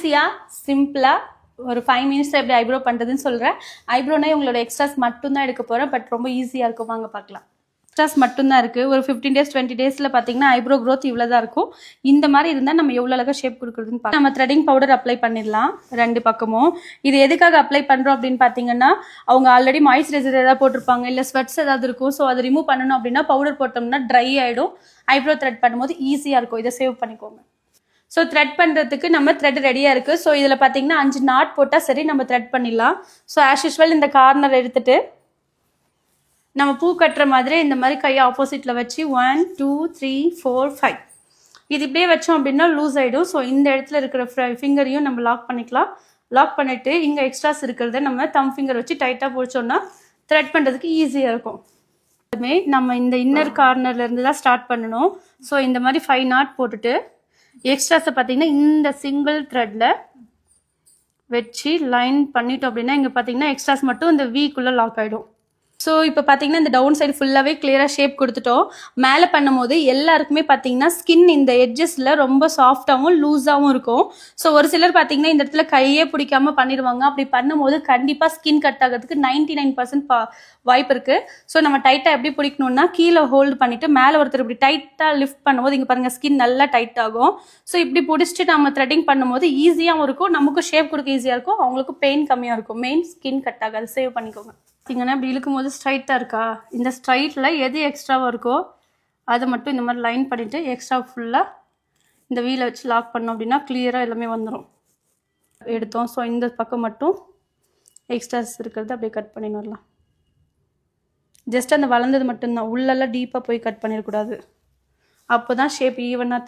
ஈஸியாக சிம்பிளாக ஒரு 5 மினிட்ஸில் எப்படி ஐப்ரோ பண்ணுறதுன்னு சொல்கிறேன். ஐப்ரோனா உங்களோட எக்ஸ்ட்ராஸ் மட்டும்தான் எடுக்க போகிறேன். பட் ரொம்ப ஈஸியாக இருக்கும். வாங்க பார்க்கலாம். எக்ஸ்ட்ராஸ் மட்டும்தான் இருக்குது. ஒரு 15 days 20 days பார்த்தீங்கன்னா ஐப்ரோ க்ரோத் இவ்வளோ தான் இருக்கும். இந்த மாதிரி இருந்தால் நம்ம எவ்வளோ அழகாக ஷேப் கொடுக்குறதுன்னு பார்க்கலாம். நம்ம த்ரெடிங் பவுடர் அப்ளை பண்ணிடலாம் 2 பக்கமும். இது எதுக்காக அப்ளை பண்ணுறோம் அப்படின்னு பார்த்தீங்கன்னா, அவங்க ஆல்ரெடி மாய்ஸ்சரைசர் ஏதாவது போட்டிருப்பாங்க, இல்லை ஸ்வெட்ஸ் ஏதாவது இருக்கும். ஸோ அதை ரிமூவ் பண்ணணும் அப்படின்னா பவுடர் போட்டோம்னா ட்ரை ஆகிடும். ஐப்ரோ த்ரெட் பண்ணும்போது ஈஸியாக இருக்கும். இதை சேவ் பண்ணிக்கோங்க. ஸோ த்ரெட் பண்ணுறதுக்கு நம்ம த்ரெட் ரெடியாக இருக்குது. ஸோ இதில் பார்த்தீங்கன்னா 5 நாட் போட்டால் சரி, நம்ம த்ரெட் பண்ணிடலாம். ஸோ ஆஸ் யூஸ்வல் இந்த கார்னர் எடுத்துகிட்டு நம்ம பூ கட்டுற மாதிரி இந்த மாதிரி கையை ஆப்போசிட்டில் வச்சு 1 2 3 4 5 இது இப்படியே வச்சோம் அப்படின்னா லூஸ் ஆகிடும். ஸோ இந்த இடத்துல இருக்கிற ஃபிங்கரையும் நம்ம லாக் பண்ணிக்கலாம். லாக் பண்ணிவிட்டு இங்கே எக்ஸ்ட்ராஸ் இருக்கிறத நம்ம தம் ஃபிங்கர் வச்சு டைட்டாக பிடிச்சோன்னா த்ரெட் பண்ணுறதுக்கு ஈஸியாக இருக்கும். அதுமே நம்ம இந்த இன்னர் கார்னர்லேருந்து தான் ஸ்டார்ட் பண்ணணும். ஸோ இந்த மாதிரி 5 நாட் போட்டுட்டு எக்ஸ்ட்ராஸை பார்த்தீங்கன்னா இந்த சிங்கிள் த்ரெட்டில் வச்சு லைன் பண்ணிட்டோம் அப்படின்னா இங்கே பார்த்தீங்கன்னா எக்ஸ்ட்ராஸ் மட்டும் இந்த வீக்குள்ளே லாக் ஆகிடும். ஸோ இப்போ பார்த்தீங்கன்னா இந்த டவுன் சைடு ஃபுல்லாகவே கிளியராக ஷேப் கொடுத்துட்டோம். மேலே பண்ணும்போது எல்லாருக்குமே பார்த்தீங்கன்னா ஸ்கின் இந்த எட்ஜஸில் ரொம்ப சாஃப்டாகவும் லூஸாகவும் இருக்கும். ஸோ ஒரு சிலர் பார்த்தீங்கன்னா இந்த இடத்துல கையே பிடிக்காம பண்ணிடுவாங்க. அப்படி பண்ணும்போது கண்டிப்பாக ஸ்கின் கட் ஆகிறதுக்கு 99% வாய்ப்பு இருக்குது. ஸோ நம்ம டைட்டாக எப்படி பிடிக்கணும்னா கீழே ஹோல்டு பண்ணிவிட்டு மேலே ஒருத்தர் இப்படி டைட்டாக லிஃப்ட் பண்ணும்போது இங்கே பாருங்கள் ஸ்கின் நல்லா டைட் ஆகும். ஸோ இப்படி பிடிச்சிட்டு நம்ம த்ரெட்டிங் பண்ணும்போது ஈஸியாகவும் இருக்கும், நமக்கும் ஷேப் கொடுக்க ஈஸியாக இருக்கும், அவங்களுக்கும் பெயின் கம்மியாக இருக்கும். மெயின் ஸ்கின் கட் ஆகாது. சேவ் பண்ணிக்கோங்க. பார்த்தீங்கன்னா இப்படி இழுக்கும் போது ஸ்ட்ரைட்டாக இருக்கா, இந்த ஸ்ட்ரைட்டில் எது எக்ஸ்ட்ராவாக இருக்கோ அதை மட்டும் இந்த மாதிரி லைன் பண்ணிவிட்டு எக்ஸ்ட்ரா ஃபுல்லாக இந்த வீலை வச்சு லாக் பண்ணோம் அப்படின்னா கிளியராக எல்லாமே வந்துடும். எடுத்தோம். ஸோ இந்த பக்கம் மட்டும் எக்ஸ்ட்ராஸ் இருக்கிறது அப்படியே கட் பண்ணின்னு வரலாம். ஜஸ்ட் அந்த வளர்ந்தது மட்டும்தான், உள்ளெல்லாம் டீப்பாக போய் கட் பண்ணிடக்கூடாது. அப்போ தான் ஷேப் ஈவனாக